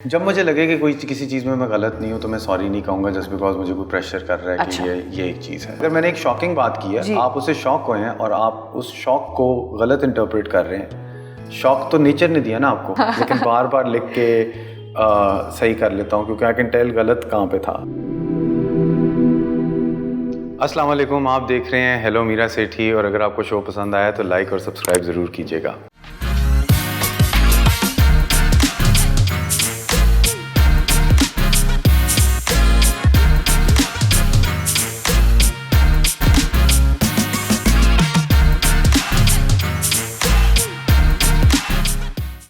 जब मुझे लगे कि कोई किसी चीज़ में मैं गलत नहीं हूँ तो मैं सॉरी नहीं कहूँगा जस्ट बिकॉज मुझे कोई प्रेशर कर रहा है अच्छा। कि ये एक चीज़ है। अगर मैंने एक शॉकिंग बात की है, आप उसे शॉक हुए हैं और आप उस शॉक को गलत इंटरप्रेट कर रहे हैं। शॉक तो नेचर ने दिया ना आपको, लेकिन बार बार लिख के सही कर लेता हूँ क्योंकि आई कैन टेल गलत कहाँ पे था। अस्सलाम वालेकुम, आप देख रहे हैं हेलो मीरा सेठी और अगर आपको शो पसंद आया तो लाइक और सब्सक्राइब ज़रूर कीजिएगा।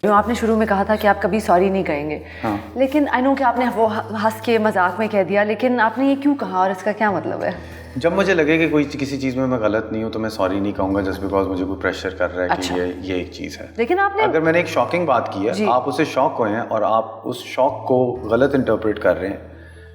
आपने शुरू में कहा था कि आप कभी सॉरी नहीं कहेंगे, हाँ। लेकिन आई नो कि आपने वो हंस के मजाक में कह दिया, लेकिन आपने ये क्यों कहा और इसका क्या मतलब है? जब मुझे लगे कि कोई किसी चीज़ में मैं गलत नहीं हूँ तो मैं सॉरी नहीं कहूँगा जस्ट बिकॉज मुझे कोई प्रेशर कर रहा है अच्छा। कि ये एक चीज़ है। लेकिन आपने अगर मैंने एक शॉकिंग बात की है, आप उसे शॉक हुए हैं और आप उस शॉक को गलत इंटरप्रेट कर रहे हैं।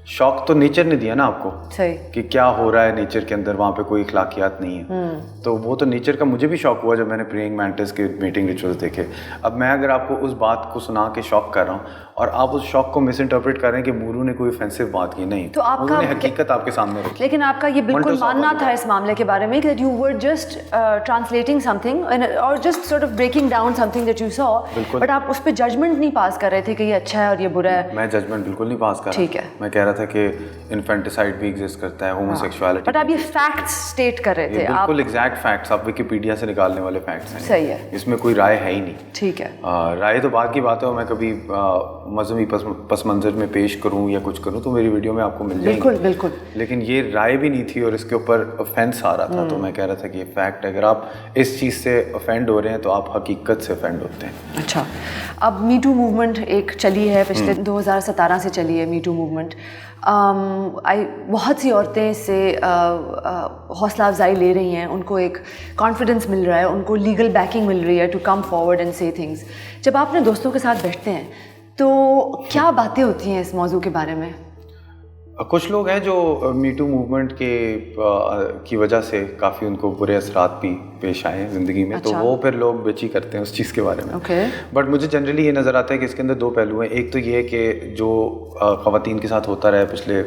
शॉक तो नेचर ने दिया ना आपको, सही कि क्या हो रहा है नेचर के अंदर, वहाँ पे कोई इखलाकियात नहीं है। तो वो तो नेचर का मुझे भी शॉक हुआ जब मैंने प्रेइंग मैंटिस के मीटिंग रिचुअल्स देखे। अब मैं अगर आपको उस बात को सुना के शॉक कर रहा हूँ और आप उस शॉक को मिस इंटरप्रेट कर रहे हैं कि मूरू ने कोई ऑफेंसिव बात की, नहीं, तो आपका हकीकत आपके सामने रखी। लेकिन आपका ये बिल्कुल मानना था इस मामले के बारे में कि you were just translating something और just sort of breaking down something that you saw, but आप उस पर जजमेंट नहीं पास कर रहे थे कि ये अच्छा है और ये बुरा है। मैं जजमेंट बिल्कुल नहीं पास कर रहा। ठीक है। मैं कह रहा था कि इन्फेंटिसाइड भी एग्जिस्ट करता है, होमोसेक्सुअलिटी। बट आप ये फैक्ट्स स्टेट कर रहे थे, आप बिल्कुल एग्जैक्ट फैक्ट्स, आप विकिपीडिया से निकालने वाले फैक्ट्स हैं। सही है, इसमें कोई राय है ही नहीं। ठीक है। राय तो बात की बात है, मैं कभी मजहबी पस मंजर में पेश करूं या कुछ करूं तो मेरी वीडियो में आपको मिल जाएगी। बिल्कुल बिल्कुल। लेकिन ये राय भी नहीं थी और इसके ऊपर ऑफेंस आ रहा था, तो मैं कह रहा था कि ये फैक्ट है। अगर आप इस चीज़ से ऑफेंड हो रहे हैं तो आप हकीकत से ऑफेंड होते हैं। अच्छा, अब मी टू मूवमेंट एक चली है, पिछले 2017 से चली है मी टू मूवमेंट। बहुत सी औरतें इससे हौसला अफजाई ले रही हैं, उनको एक कॉन्फिडेंस मिल रहा है, उनको लीगल बैकिंग मिल रही है टू कम फॉरवर्ड एंड से थिंग्स। जब आप अपने दोस्तों के साथ बैठते हैं तो क्या बातें होती हैं इस मौजू के बारे में? कुछ लोग हैं जो मीटू मूवमेंट की वजह से काफ़ी उनको बुरे असरात भी पेश आए हैं ज़िंदगी में। अच्छा। तो वो फिर लोग बेची करते हैं उस चीज़ के बारे में। बट मुझे जनरली ये नज़र आता है कि इसके अंदर दो पहलू हैं। एक तो ये है कि जो ख़वातीन के साथ होता रहा है पिछले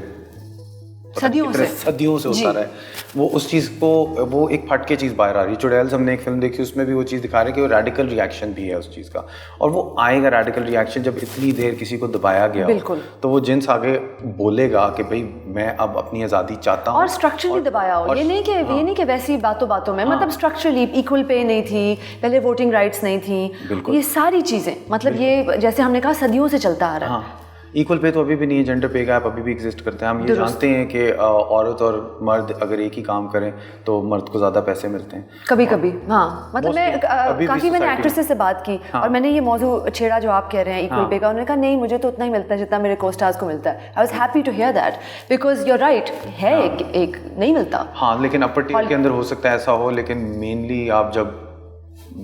सदियों से होता रहा है, वो उस चीज़ को, वो एक फट के चीज़ बाहर आ रही है। चुड़ैल्स हमने एक फिल्म देखी, उसमें भी वो चीज़ दिखा रहे हैं कि वो रेडिकल रिएक्शन भी है उस चीज़ का, और वो आएगा रेडिकल रिएक्शन जब इतनी देर किसी को दबाया गया। बिल्कुल। तो वो जिन्स आगे बोलेगा कि भाई मैं अब अपनी आज़ादी चाहता हूँ, और स्ट्रक्चरली दबाया हो। ये नहीं कि वैसी बातों में, मतलब स्ट्रक्चरली इक्वल पे नहीं थी, पहले वोटिंग राइट्स नहीं थी, ये सारी चीज़ें, मतलब ये जैसे हमने कहा सदियों से चलता आ रहा है। इक्वल पे तो अभी भी नहीं है, जेंडर पे गैप अभी भी एग्जिस्ट करता है। हम ये जानते हैं कि औरत और मर्द अगर एक ही काम करें तो मर्द को ज़्यादा पैसे मिलते हैं कभी कभी। हाँ, मतलब मैं काफ़ी मैंने एक्ट्रेसेस से बात की, और मैंने ये मौजू छेड़ा जो आप कह रहे हैं इक्वल पे का। उन्होंने कहा नहीं, मुझे तो उतना ही मिलता है जितना मेरे को-स्टार्स को मिलता है। I was happy to hear that because you are right, है एक नहीं मिलता। हाँ, लेकिन अपर टियर के अंदर हो सकता है ऐसा हो, लेकिन मेनली आप जब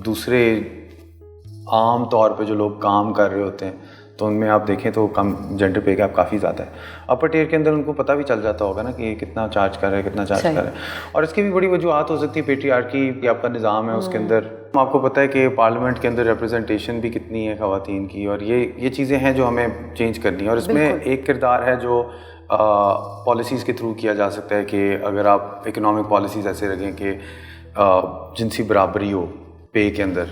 दूसरे आम तौर पर जो लोग काम कर रहे होते हैं तो उनमें आप देखें तो कम जेंडर पे गैप काफ़ी ज़्यादा है। अपर टियर के अंदर उनको पता भी चल जाता होगा ना कि ये कितना चार्ज कर रहा है, कितना चार्ज कर रहा है। और इसकी भी बड़ी वजूहत हो सकती है, पेट्रियार्की कि आपका निज़ाम है उसके अंदर। आपको पता है कि पार्लियामेंट के अंदर रिप्रेजेंटेशन भी कितनी है ख़वातीन की, और ये चीज़ें हैं जो हमें चेंज करनी है। और इसमें एक किरदार है जो पॉलिसीज़ के थ्रू किया जा सकता है कि अगर आप इकनॉमिक पॉलिसीज़ ऐसे रखें कि जिनसी बराबरी हो पे के अंदर,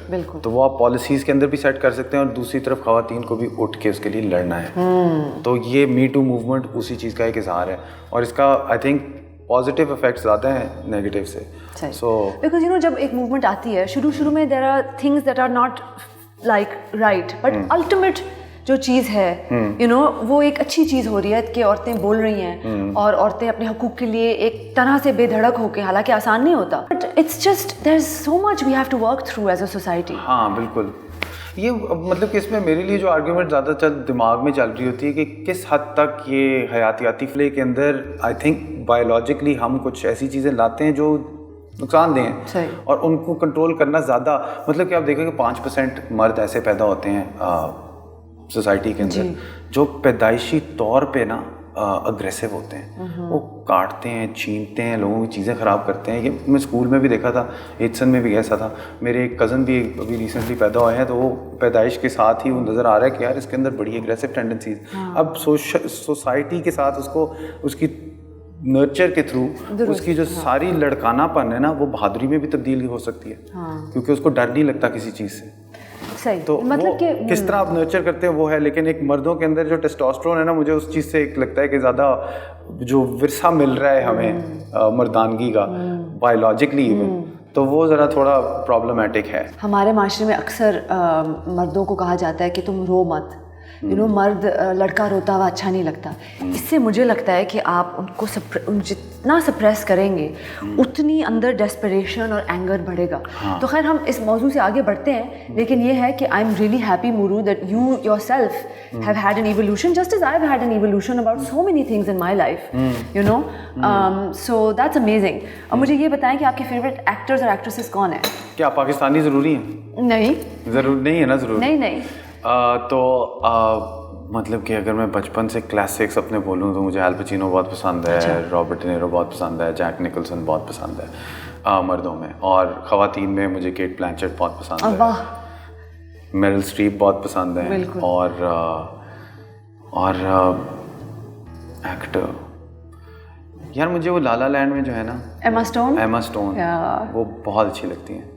तो वो आप पॉलिसीज़ के अंदर भी सेट कर सकते हैं, और दूसरी तरफ ख़वातीन को भी उठ के उसके लिए लड़ना है। तो ये मी टू मूवमेंट उसी चीज़ का एक इज़हार है, और इसका आई थिंक पॉजिटिव इफेक्ट्स ज़्यादा हैं नेगेटिव से। सो बिकॉज जब एक मूवमेंट आती है शुरू में there are things that are not like right, but ultimate जो चीज़ है वो एक अच्छी चीज़ हो रही है कि औरतें बोल रही हैं और औरतें अपने हकूक़ के लिए एक तरह से बेधड़क होके, हालांकि आसान नहीं होता, but it's just there is so much we have to work through as a society. हाँ बिल्कुल। ये मतलब कि इसमें मेरे लिए जो आर्ग्यूमेंट ज़्यादा दिमाग में चल रही होती है कि किस हद तक ये हयातियाती फ्ले के अंदर आई थिंक बायोलॉजिकली हम कुछ ऐसी चीज़ें लाते हैं जो नुकसानदेह हैं, और उनको कंट्रोल करना ज़्यादा, मतलब कि आप देखें कि 5% मर्द ऐसे पैदा होते हैं सोसाइटी के अंदर जो पैदाइशी तौर पे ना अग्रेसिव होते हैं, वो काटते हैं, छीनते हैं, लोगों की चीज़ें ख़राब करते हैं। ये मैं स्कूल में भी देखा था, एचसन में भी ऐसा था। मेरे एक कज़न भी अभी रिसेंटली पैदा हुए हैं, तो वो पैदाइश के साथ ही वो नज़र आ रहा है कि यार इसके अंदर बड़ी एग्रेसिव टेंडेंसीज। अब सोसाइटी के साथ उसको उसकी नर्चर के थ्रू उसकी जो सारी लड़कानापन है ना, वो बहादुरी में भी तब्दील हो सकती है, क्योंकि उसको डर नहीं लगता किसी चीज़ से। सही। तो मतलब कि किस तरह आप नर्चर करते हैं वो है, लेकिन एक मर्दों के अंदर जो टेस्टोस्टेरोन है ना, मुझे उस चीज़ से एक लगता है कि ज़्यादा जो विरसा मिल रहा है हमें मर्दानगी का बायोलॉजिकली इवन, तो वो ज़रा थोड़ा प्रॉब्लमेटिक है। हमारे माशरे में अक्सर मर्दों को कहा जाता है कि तुम रो मत, मर्द लड़का रोता हुआ अच्छा नहीं लगता। इससे मुझे लगता है कि आप उनको जितना सप्रेस करेंगे उतनी अंदर डेस्परेशन और एंगर बढ़ेगा। तो खैर हम इस मौजू से आगे बढ़ते हैं, लेकिन ये है कि I am really happy Muru that you yourself have had an evolution just as I have had an evolution about so many things in my life, you know, so that's amazing. और मुझे ये बताएं कि आपके फेवरेट एक्टर्स और actresses कौन है? क्या पाकिस्तानी ज़रूरी है? नहीं, ज़रूर नहीं है ना, ज़रूर नहीं। मतलब कि अगर मैं बचपन से क्लासिक्स अपने बोलूँ तो मुझे अल पचिनो बहुत पसंद है, रॉबर्ट डी नीरो बहुत पसंद है, जैक निकल्सन बहुत पसंद है मर्दों में, और ख़वातीन में मुझे केट ब्लैंचेट बहुत पसंद है, मेरिल स्ट्रीप बहुत पसंद है, और एक्टर यार मुझे वो ला ला लैंड में जो है ना एमा स्टोन वो बहुत अच्छी लगती हैं,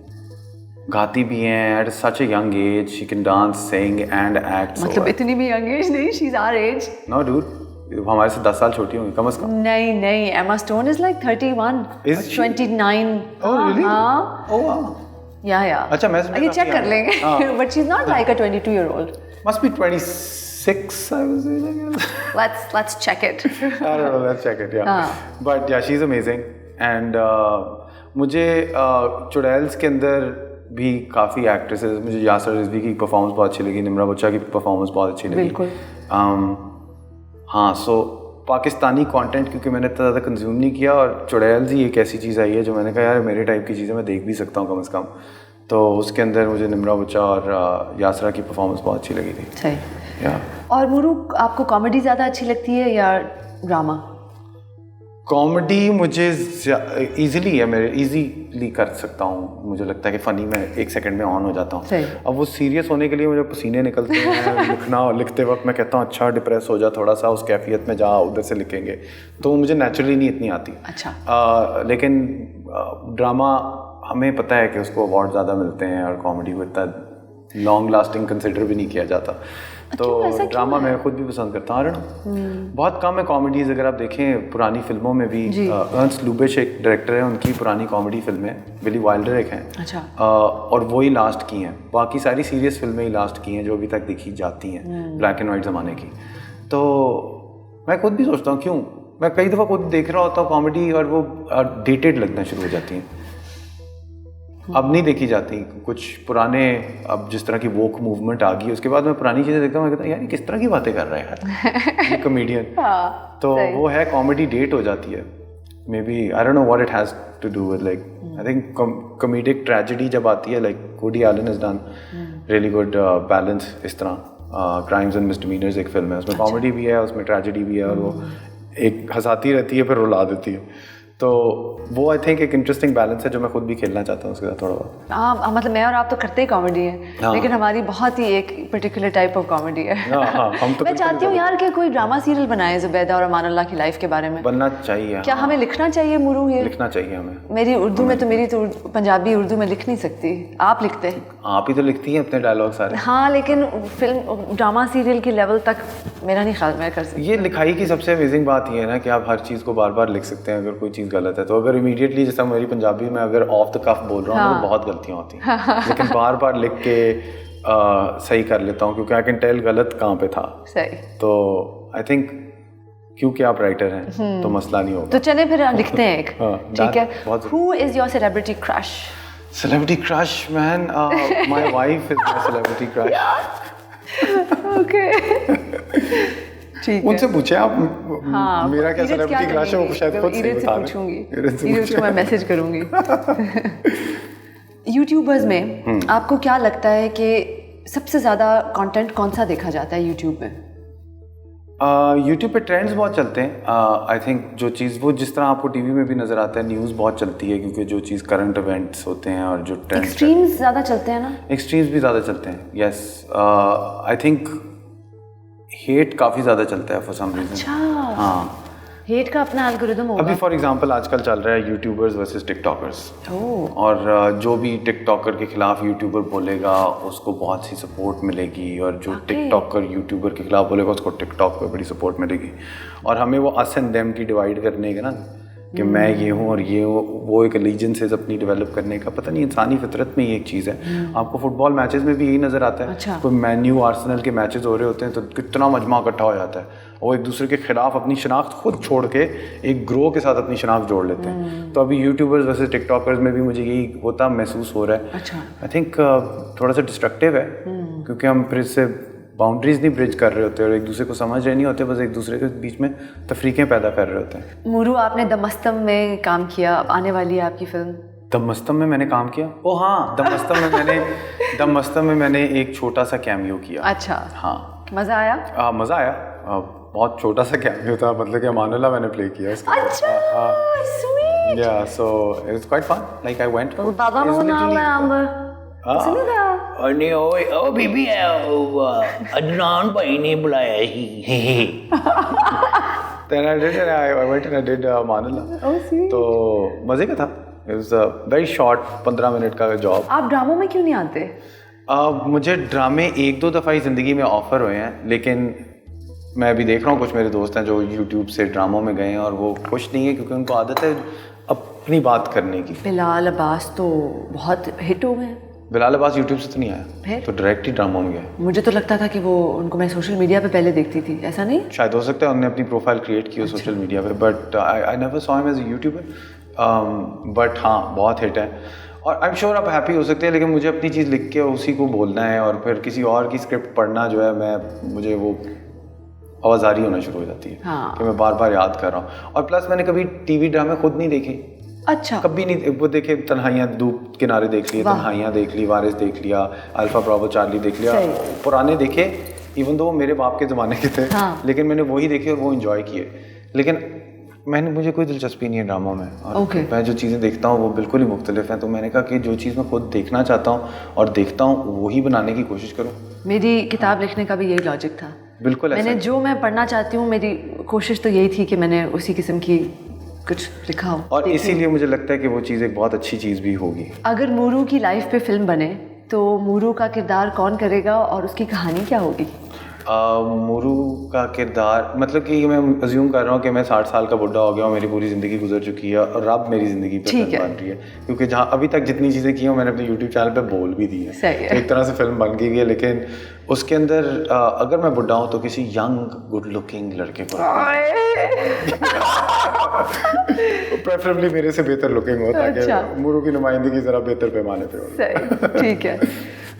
गाती भी हैं at such a young age, she can dance, sing and act. मतलब इतनी भी यंग एज नहीं, she is our age. No dude, हमारे से 10 साल छोटी होंगी कम से कम। नहीं, Emma Stone is like 31, 29। Oh really? हाँ, ओह वाओ, या अच्छा मैं ये चेक कर लेंगे, but she is not like a 22-year-old, must be 26 I was saying. let's check it. I don't know, let's check it, yeah. But yeah, she's amazing and मुझे चुड़ैल्स के अंदर भी काफ़ी एक्ट्रेसेस, मुझे यासर रिजवी की परफॉर्मेंस बहुत अच्छी लगी, निम्रा बुच्चा की परफॉर्मेंस बहुत अच्छी लगी। बिल्कुल। हाँ, सो पाकिस्तानी कंटेंट क्योंकि मैंने इतना ज़्यादा कंज्यूम नहीं किया, और चुड़ैल्स ही एक ऐसी चीज़ आई है जो मैंने कहा यार मेरे टाइप की चीज़ें मैं देख भी सकता हूँ कम से कम, तो उसके अंदर मुझे निम्रा बुच्चा और यासरा की परफॉर्मेंस बहुत अच्छी लगी थी। सही। या और मुरू, आपको कॉमेडी ज़्यादा अच्छी लगती है या ड्रामा? कॉमेडी मुझे ईज़िली है, मेरे ईज़िली कर सकता हूँ, मुझे लगता है कि फ़नी में 1 सेकंड में ऑन हो जाता हूँ। अब वो सीरियस होने के लिए मुझे पसीने निकलते हैं लिखते वक्त मैं कहता हूँ अच्छा डिप्रेस हो जा थोड़ा सा, उस कैफियत में जा, उधर से लिखेंगे, तो मुझे नेचुरली नहीं इतनी आती। अच्छा। लेकिन ड्रामा हमें पता है कि उसको अवार्ड ज़्यादा मिलते हैं, और कॉमेडी को इतना लॉन्ग लास्टिंग कंसिडर भी नहीं किया जाता, तो ड्रामा मैं खुद भी पसंद करता हूँ। बहुत कम है कॉमेडीज़, अगर आप देखें पुरानी फिल्मों में भी, अर्न्स्ट लुबिश एक डायरेक्टर है, उनकी पुरानी कॉमेडी फिल्में, बिली वाइल्डर एक हैं। अच्छा। और वो ही लास्ट की हैं, बाकी सारी सीरियस फिल्में ही लास्ट की हैं जो अभी तक देखी जाती हैं ब्लैक एंड वाइट ज़माने की। तो मैं खुद भी सोचता हूँ क्यों, मैं कई दफ़ा खुद देख रहा होता हूँ कॉमेडी और वो डेटेड लगना शुरू हो जाती हैं, अब नहीं देखी जाती कुछ पुराने, अब जिस तरह की वोक मूवमेंट आ गई उसके बाद मैं पुरानी चीज़ें देखता हूँ, मैं कहता हूँ यार ये किस तरह की बातें कर रहा है यार ये कॉमेडियन। तो वो है कॉमेडी डेट हो जाती है, maybe I don't know what it has to do with, like I think comedic tragedy जब आती है, like Woody Allen has done really good balance, इस तरह क्राइम्स एंड मिसडिमीनर्स एक फिल्म है, उसमें कॉमेडी भी है, उसमें ट्रेजेडी भी है, और वो एक हंसाती रहती है फिर रुला देती है, तो वो आई थिंक एक इंटरेस्टिंग बैलेंस है जो मैं खुद भी खेलना चाहता हूँ उसके साथ थोड़ा बहुत। हाँ, मतलब मैं और आप तो करते ही कॉमेडी है, लेकिन हमारी बहुत ही एक पर्टिकुलर टाइप ऑफ कॉमेडी है। हम तो मैं चाहती हूँ यार कि कोई ड्रामा सीरियल बनाए ज़ुबैदा और अमान अल्लाह की लाइफ के बारे में। बनना चाहिए। क्या हमें लिखना चाहिए मुरू? ये लिखना चाहिए हमें। मेरी उर्दू में तो, मेरी तो पंजाबी उर्दू में लिख नहीं सकती, आप लिखते? आप ही तो लिखती हैं अपने डायलॉग सारे। हाँ, लेकिन फिल्म ड्रामा सीरियल के लेवल तक मेरा नहीं ख्याल मैं कर सकती। ये लिखाई की सबसे अमेजिंग बात ये है ना कि आप हर चीज़ को बार बार लिख सकते हैं, अगर कोई चीज़ गलत है तो अगर इमीडिएटली, जैसा मेरी पंजाबी में अगर ऑफ द कफ बोल रहा हूँ तो बहुत गलतियाँ होती हैं, लेकिन बार बार लिख के सही कर लेता हूँ क्योंकि आई कैन टेल गलत कहाँ पे था। सही। तो आई थिंक क्योंकि आप राइटर हैं तो मसला नहीं होगा। तो चले फिर लिखते हैं एक, ठीक है? Who is your celebrity crush? Celebrity crush, man. My wife is my celebrity crush. Okay. उनसे पूछे आप। हाँ, मेरा क्या सेलिब्रिटी क्रश है वो शायद खुद से बता पूछूंगी। इरत से मैं मैसेज करूंगी। यूट्यूबर्स में आपको क्या लगता है कि सबसे ज़्यादा कंटेंट कौन सा देखा जाता है यूट्यूब में? यूट्यूब पे ट्रेंड्स बहुत चलते हैं। आई थिंक जो चीज़ वो जिस तरह आपको टीवी में भी नज़र आता है, न्यूज़ बहुत चलती है क्योंकि जो चीज़ करंट इवेंट्स होते हैं और जो ट्रेंड्स एक्सट्रीम्स ज़्यादा चलते हैं ना। एक्सट्रीम्स भी ज़्यादा चलते हैं। यस, आई थिंक हेट काफ़ी ज़्यादा चलता है फॉर सम रीज़न। अच्छा, हाँ, हेट का अपना एल्गोरिदम होगा। अभी फॉर एग्जांपल आजकल चल रहा है यूट्यूबर्स वर्सेस टिकटॉकर्स। और जो भी टिकटॉकर के खिलाफ यूट्यूबर बोलेगा उसको बहुत सी सपोर्ट मिलेगी, और जो टिकटॉकर यूट्यूबर के खिलाफ बोलेगा उसको टिकटॉक पे बड़ी सपोर्ट मिलेगी। और हमें वो अस एंड देम की डिवाइड करने का ना, कि मैं ये हूँ और ये हूँ, वो एक एलिजेंसेस अपनी डेवलप करने का, पता नहीं इंसानी फितरत में ये एक चीज़ है। आपको फुटबॉल मैचेस में भी यही नज़र आता है। अच्छा। कोई मैन यू आर्सेनल के मैचेस हो रहे होते हैं तो कितना मजमा इकट्ठा हो जाता है, वो एक दूसरे के खिलाफ अपनी शनाख्त खुद छोड़ के एक ग्रो के साथ अपनी शनाख्त जोड़ लेते हैं। तो अभी यूट्यूबर्स वैसे टिकटॉकर्स में भी मुझे यही होता महसूस हो रहा है। अच्छा। आई थिंक थोड़ा सा डिस्ट्रक्टिव है क्योंकि हम फिर से बाउंड्रीज नहीं ब्रिज कर रहे होते और एक दूसरे को समझ रहे नहीं होते, बस एक दूसरे के बीच में तफरीकें पैदा कर रहे होते हैं। मुरू, आपने दमस्तम में काम किया, आने वाली है आपकी फिल्म। दमस्तम में मैंने काम किया? ओ हाँ, दमस्तम में मैंने एक छोटा सा कैमियो किया। अच्छा। हाँ, मज़ा आया? मज़ा आया। बहुत छोटा सा कैमियो था, मतलब कि अमानुल्लाह मैंने प्ले किया उसका। अच्छा, स्वीट। या so it was quite fun, like I went. दादा नहीं, ओ बीबी अदनान भाई ने बुलाया ही। Then I went and I did Manala. Oh, sweet. तो मज़े का था। It was a very short 15 minute का जॉब। आप ड्रामों में क्यों नहीं आते? मुझे ड्रामे एक दो दफ़ा ही ज़िंदगी में ऑफ़र हुए हैं, लेकिन मैं अभी देख रहा हूँ कुछ मेरे दोस्त हैं जो यूट्यूब से ड्रामों में गए हैं और वो खुश नहीं है क्योंकि उनको आदत है अपनी बात करने की। बिलाल अब्बास तो बहुत हिट हो गए। बिलाल अब्बास यूट्यूब से तो नहीं आया, फिर तो डायरेक्ट ही ड्रामा में गया। मुझे तो लगता था कि वो उनको मैं सोशल मीडिया पे पहले देखती थी, ऐसा नहीं? शायद हो सकता है उन्होंने अपनी प्रोफाइल क्रिएट की हो सोशल मीडिया पे, but I never saw him as a YouTuber. But हाँ, बहुत हिट है और आई एम श्योर आप हैप्पी हो सकते हैं, लेकिन मुझे अपनी चीज़ लिख के उसी को बोलना है और फिर किसी और की स्क्रिप्ट पढ़ना जो है मुझे वो आवाज़ारी होना शुरू हो जाती है। हाँ। कि मैं बार बार याद कर रहा हूँ। और प्लस मैंने कभी टीवी ड्रामे खुद नहीं देखे। अच्छा। कभी नहीं। वो देखे तन्हाइयाँ, धूप किनारे देख लिए, तन्हाइयाँ देख ली, वारिस देख लिया, अल्फा ब्रावो चार्ली देख लिया, पुराने देखे, इवन दो मेरे बाप के ज़माने के थे। हाँ। लेकिन मैंने वही देखे और वो इन्जॉय किए। लेकिन मुझे कोई दिलचस्पी नहीं है ड्रामा में, और मैं जो चीज़ें देखता हूँ वो बिल्कुल ही मुख्तलिफ हैं। तो मैंने कहा कि जो चीज़ मैं खुद देखना चाहता हूँ और देखता हूँ वही बनाने की कोशिश करूँ। मेरी किताब लिखने का भी यही लॉजिक था। बिल्कुल मैंने जो मैं पढ़ना चाहती हूँ, मेरी कोशिश तो यही थी कि मैंने उसी किस्म की कुछ लिखा हो, और इसीलिए मुझे लगता है कि वो चीज़ एक बहुत अच्छी चीज़ भी होगी। अगर मूरू की लाइफ पे फिल्म बने तो मूरू का किरदार कौन करेगा और उसकी कहानी क्या होगी? मूरू का किरदार, मतलब कि मैं अज्यूम कर रहा हूँ कि मैं 60 साल का बुढ़ा हो गया हूँ, मेरी पूरी ज़िंदगी गुजर चुकी है और अब मेरी ज़िंदगी पे फिल्म बन रही है, क्योंकि जहाँ अभी तक जितनी चीज़ें की हैं मैंने अपने यूट्यूब चैनल पे बोल भी दी है। तो एक तरह से फिल्म बन गई है, लेकिन उसके अंदर अगर मैं बुढ़ा हूँ तो किसी यंग गुड लुकिंग लड़के को प्रेफरेबली मेरे से बेहतर लुकिंग हो, ताकि मूरू की नुमाइंदगी ज़रा बेहतर पैमाने पे हो। ठीक है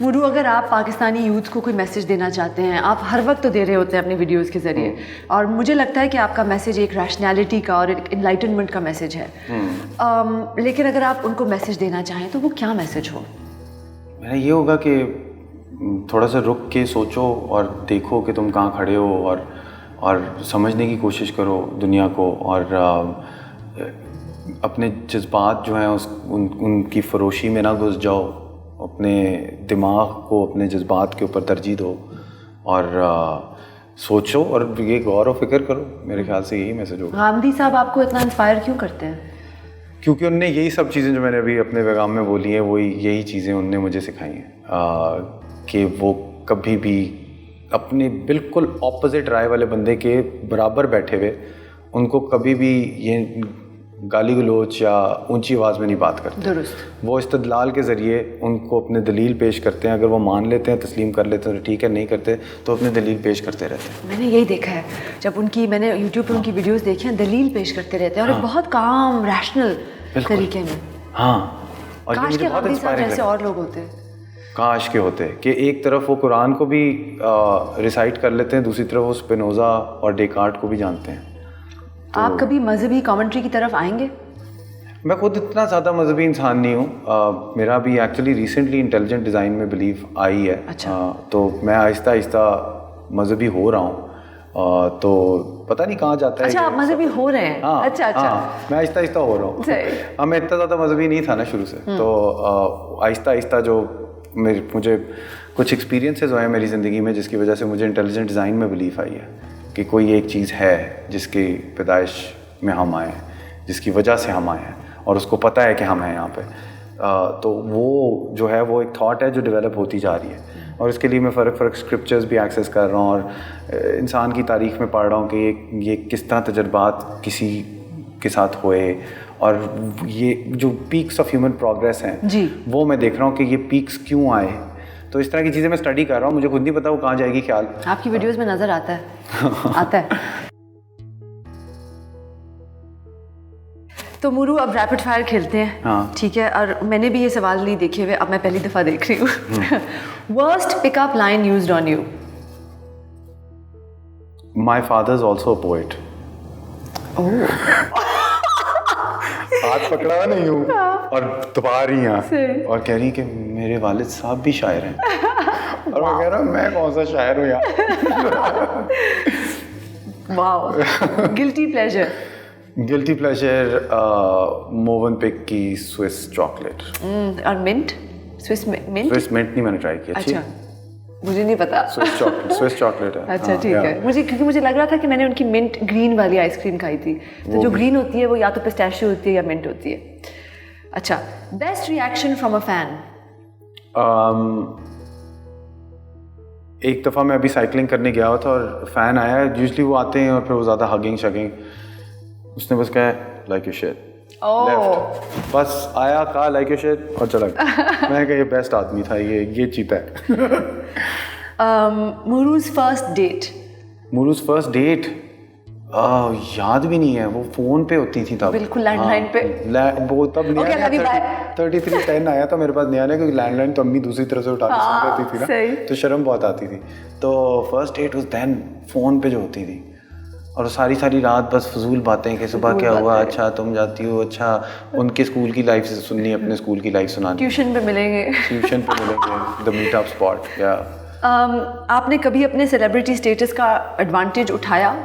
मूरू, अगर आप पाकिस्तानी यूथ को कोई मैसेज देना चाहते हैं, आप हर वक्त तो दे रहे होते हैं अपनी वीडियोस के ज़रिए, और मुझे लगता है कि आपका मैसेज एक रैशनैलिटी का और एक इनलाइटनमेंट का मैसेज है, लेकिन अगर आप उनको मैसेज देना चाहें तो वो क्या मैसेज हो? मेरा ये होगा कि थोड़ा सा रुक के सोचो और देखो कि तुम कहाँ खड़े हो, और समझने की कोशिश करो दुनिया को, और अपने जज्बात जो हैं उनकी फरोशी में ना घुस जाओ, अपने दिमाग को अपने जज्बात के ऊपर तरजीह दो और सोचो और ये गौर और फिक्र करो। मेरे ख्याल से यही मैसेज होगा। गांधी साहब आपको इतना इंस्पायर क्यों करते हैं? क्योंकि उनने यही सब चीज़ें जो मैंने अभी अपने पैगाम में बोली हैं, वही यही चीज़ें उनने मुझे सिखाई हैं कि वो कभी भी अपने बिल्कुल ऑपोजिट राय वाले बंदे के बराबर बैठे हुए उनको कभी भी ये गाली गलोच या ऊंची आवाज़ में नहीं बात करते। दुरुस्त। वो इस्तदलाल के ज़रिए उनको अपने दलील पेश करते हैं, अगर वो मान लेते हैं, तस्लीम कर लेते हैं तो ठीक है, नहीं करते तो अपने दलील पेश करते रहते हैं। मैंने यही देखा है, जब मैंने यूट्यूब पर उनकी वीडियोस देखी हैं, दलील पेश करते रहते हैं और एक बहुत काम रैशनल तरीके में। हाँ, और काश के गांधी साहब जैसे और लोग होते, काश के होते कि एक तरफ वो कुरान को भी रिसाइट कर लेते हैं, दूसरी तरफ वो स्पिनोज़ा और डेकार्ट को भी जानते हैं। आप कभी मजहबी कमेंट्री की तरफ आएंगे? मैं खुद इतना ज़्यादा मजहबी इंसान नहीं हूँ। मेरा भी एक्चुअली रिसेंटली इंटेलिजेंट डिज़ाइन में बिलीव आई है। अच्छा। तो मैं आहिस्ता आहिस्ता मजहबी हो रहा हूँ, तो पता नहीं कहाँ जाता है। अच्छा, आप मजहबी हो रहे हैं? हाँ, अच्छा अच्छा। हाँ, मैं आहिस्ता आहिस्ता हो रहा हूँ। हाँ, मैं इतना ज़्यादा मजहबी नहीं था ना शुरू से, तो आहिस्ता आहिस्ता जो मुझे कुछ एक्सपीरियंसेस हुए हैं मेरी ज़िंदगी में, जिसकी वजह से मुझे इंटेलिजेंट डिज़ाइन में बिलीफ आई है कि कोई एक चीज़ है जिसकी पैदाइश में हम आए हैं, जिसकी वजह से हम आए हैं, और उसको पता है कि हम हैं यहाँ पे। तो वो जो है वो एक थॉट है जो डेवलप होती जा रही है, और इसके लिए मैं फ़र्क स्क्रिप्चर्स भी एक्सेस कर रहा हूँ, और इंसान की तारीख़ में पढ़ रहा हूँ कि ये किस तरह तजर्बात किसी के साथ हुए, और ये जो पीक्स ऑफ ह्यूमन प्रोग्रेस हैं जी, वो मैं देख रहा हूँ कि ये पीक्स क्यों आए। तो इस तरह की चीज़ें मैं स्टडी कर रहा हूँ, मुझे खुद नहीं पता वो कहाँ जाएगी ख्याल। आपकी वीडियोज़ में नज़र आता है आता है। तो मुरू, अब रैपिड फायर खेलते हैं। हाँ। ठीक है, और मैंने भी ये सवाल नहीं देखे हुए, अब मैं पहली दफ़ा देख रही हूँ। Worst pickup line used on you? My father is also a poet. हाथ पकड़ा नहीं हूँ और दबा रही हैं और कह रही कि मेरे वालिद साहब भी शायर हैं। और मैं कह रहा हूँ मैं कौन सा शायर हूँ यार। Wow. Guilty pleasure? Guilty pleasure Movenpick की स्विस चॉकलेट। और mint? Swiss mint? Swiss mint नहीं मैंने ट्राई किया। अच्छा, मुझे नहीं पता। स्विस चॉकलेट है। अच्छा, ठीक है। क्योंकि मुझे लग रहा था कि मैंने उनकी मिंट ग्रीन वाली आइसक्रीम खाई थी, तो जो ग्रीन होती है वो या तो पिस्ताशियो होती है या मिंट होती है। अच्छा, best reaction from a fan? एक दफ़ा मैं अभी साइकिलिंग करने गया हुआ था और फ़ैन आया। यूजली वो आते हैं और फिर वो ज़्यादा हगिंग शगिंग, उसने बस कहा लाइक यू शिट, लेफ्ट, बस आया, कहा लाइक यू शिट और चला गया। मैं कहा ये बेस्ट आदमी था, ये चीता है। मुरूज फर्स्ट डेट? मुरूज फर्स्ट डेट याद भी नहीं है, वो फ़ोन पे होती थी तब। बिल्कुल लैंडलाइन पे। वो तब नया 3310 आया था मेरे पास नया, क्योंकि लैंडलाइन तो अम्मी दूसरी तरफ से उठा के सुन लेती थी ना, तो शर्म बहुत आती थी। तो first date was then, phone पे जो होती थी, और सारी रात बस फजूल बातें कि सुबह क्या हुआ, अच्छा तुम जाती हो, अच्छा उनके स्कूल की लाइफ से सुननी, अपने स्कूल की लाइफ सुनानी, ट्यूशन पे मिलेंगे, द मीटअप स्पॉट। या आपने कभी अपने सेलिब्रिटी स्टेटस का एडवांटेज उठाया?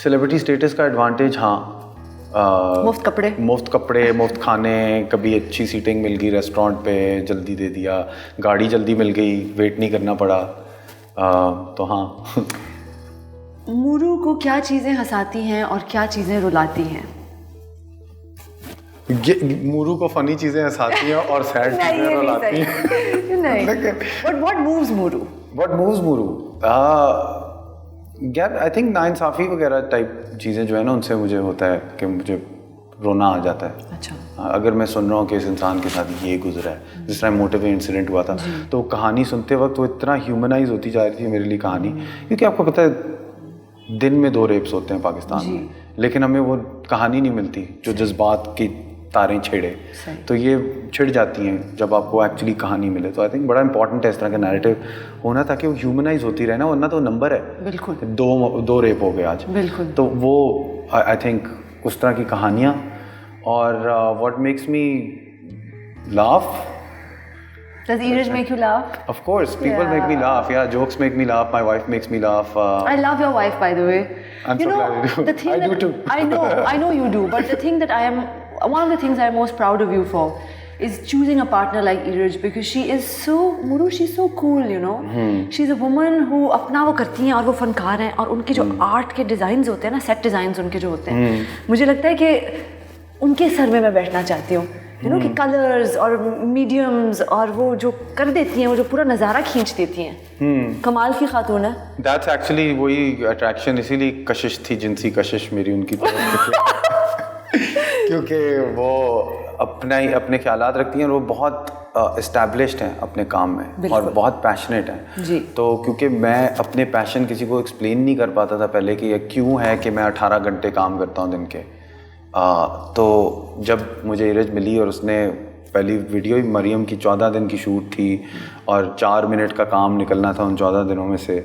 सेलिब्रिटी स्टेटस का एडवांटेज, हाँ। मुफ्त कपड़े, मुफ्त खाने, कभी अच्छी सीटिंग मिल गई रेस्टोरेंट पे, जल्दी दे दिया, गाड़ी जल्दी मिल गई, वेट नहीं करना पड़ा, तो हाँ। मुरू को क्या चीज़ें हंसाती हैं और क्या चीज़ें रुलाती हैं? मुरू को फनी चीज़ें हंसाती हैं और सैड चीज़ें रुलाती हैं। नहीं। What moves मुरू? What moves मुरू? यार आई थिंक नाइंसाफ़ी वगैरह टाइप चीज़ें जो है ना, उनसे मुझे होता है कि मुझे रोना आ जाता है। अच्छा। अगर मैं सुन रहा हूँ कि इस इंसान के साथ ये गुजरा है, जिस तरह मोटिव इंसिडेंट हुआ था, तो कहानी सुनते वक्त वो इतना ह्यूमनाइज होती जा रही थी मेरे लिए कहानी, क्योंकि आपको पता है दिन में 2 रेप्स होते हैं पाकिस्तान में, लेकिन हमें वो कहानी नहीं मिलती जो जज्बात की तारें छेड़े, तो ये छिड़ जाती हैं जब आपको एक्चुअली कहानी मिले। तो आई थिंक बड़ा इंपॉर्टेंट है इस तरह का नैरेटिव होना, ताकि वो ह्यूमनाइज होती रहे ना, वरना तो नंबर है। बिल्कुल। 2 रेप हो गए आज। बिल्कुल। तो वो आई थिंक उस तरह की कहानियाँ। और what makes me laugh? Does Iraj make you laugh? Of course, people make me laugh. Yeah, jokes make me laugh. My wife makes me laugh. I love your wife, by the way. I'm so glad you do. The thing I do too. I know you do. But the thing that one of the things I'm most proud of you for is choosing a partner like Iraj, because she's so cool, you know. She's a woman who अपना वो करती हैं और वो फनकार हैं, और उनके जो आर्ट के डिज़ाइंस होते हैं ना, सेट डिज़ाइंस उनके जो होते हैं, मुझे लगता है कि उनके सर में मैं बैठना चाहती हूँ, यू नो, कि कलर्स और मीडियम्स और वो जो कर देती हैं, वो जो पूरा नज़ारा खींच देती हैं। कमाल की खातून है। That's actually वही अट्रैक्शन, इसीलिए कशिश थी, जिनसी कशिश मेरी उनकी तरफ। क्योंकि वो अपने ख्यालात रखती हैं और वो बहुत एस्टैब्लिश्ड हैं अपने काम में और बहुत पैशनेट हैं जी। तो क्योंकि मैं अपने पैशन किसी को एक्सप्लेन नहीं कर पाता था पहले कि यह क्यों है कि मैं 18 घंटे काम करता हूँ दिन के, तो जब मुझे इरज मिली और उसने पहली वीडियो ही मरियम की 14 दिन की शूट थी और 4 मिनट का काम निकलना था उन 14 दिनों में से,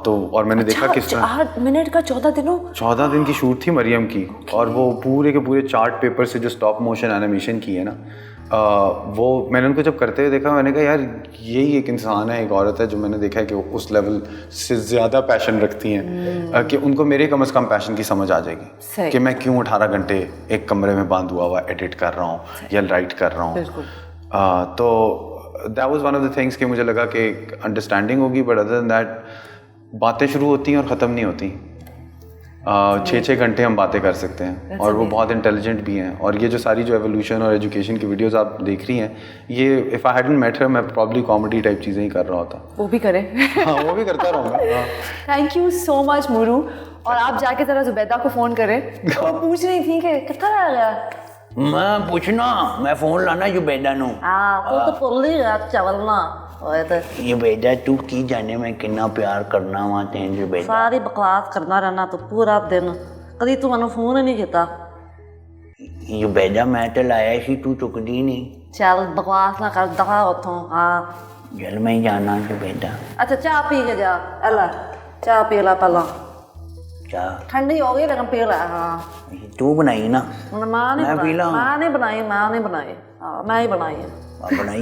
तो और मैंने देखा किस तरह 4 मिनट का 14 दिन की शूट थी मरियम की, और वो पूरे के पूरे चार्ट पेपर से जो स्टॉप मोशन एनिमेशन की है ना, वो मैंने उनको जब करते हुए देखा, मैंने कहा यार यही एक इंसान है, एक औरत है जो मैंने देखा है कि वो उस लेवल से ज़्यादा पैशन रखती हैं कि उनको मेरे कम से कम पैशन की समझ आ जाएगी कि मैं क्यों 18 घंटे एक कमरे में बंद हुआ एडिट कर रहा हूँ या राइट कर रहा हूँ। तो that was one of the things कि मुझे लगा कि अंडरस्टैंडिंग होगी, बट अदर देन दैट बातें शुरू होती हैं और ख़त्म नहीं होती। 6-6 घंटे हम बातें कर सकते हैं और वो बहुत इंटेलिजेंट भी हैं। और ये जो सारी जो एवोल्यूशन और एजुकेशन की वीडियोस आप देख रही हैं, ये if I hadn't met her मैं प्रॉब्ली कॉमेडी टाइप चीज़ें ही कर रहा होता। वो भी करें। हाँ, वो भी करता रहूँगा। Thank you so much Muru. और आप जाके ज़रा जुबैदा को फ़ोन करें, वो पूछ रही थी कि कितना रह गया। मैं पूछना, मैं फ़ोन लाना जुबैदा नू। हाँ वो तो भुल ही गया चवलना होए ते। जुबैदा तू की जाने मैं कितना प्यार करना वा तेन जुबैदा। सारी बकवास करना रहना तो पूरा दिन, कदी तू मैनू फोन ही नहीं किया। जुबैदा मैं तो लाया सी, तू चुकदी नहीं। चल बकवास ना कर, दफा उठों। हाँ चल मैं जाना जुबैदा। अच्छा चाह पी के जा, अला चाह पी ला पहला, चाह ठंडी हो गई लेकिन पी ला। हाँ तू बनाई ना, माँ ने मैं पी ला। माँ ने बनाई, माँ ने बनाई। हाँ मैं ही बनाई है। बनाई।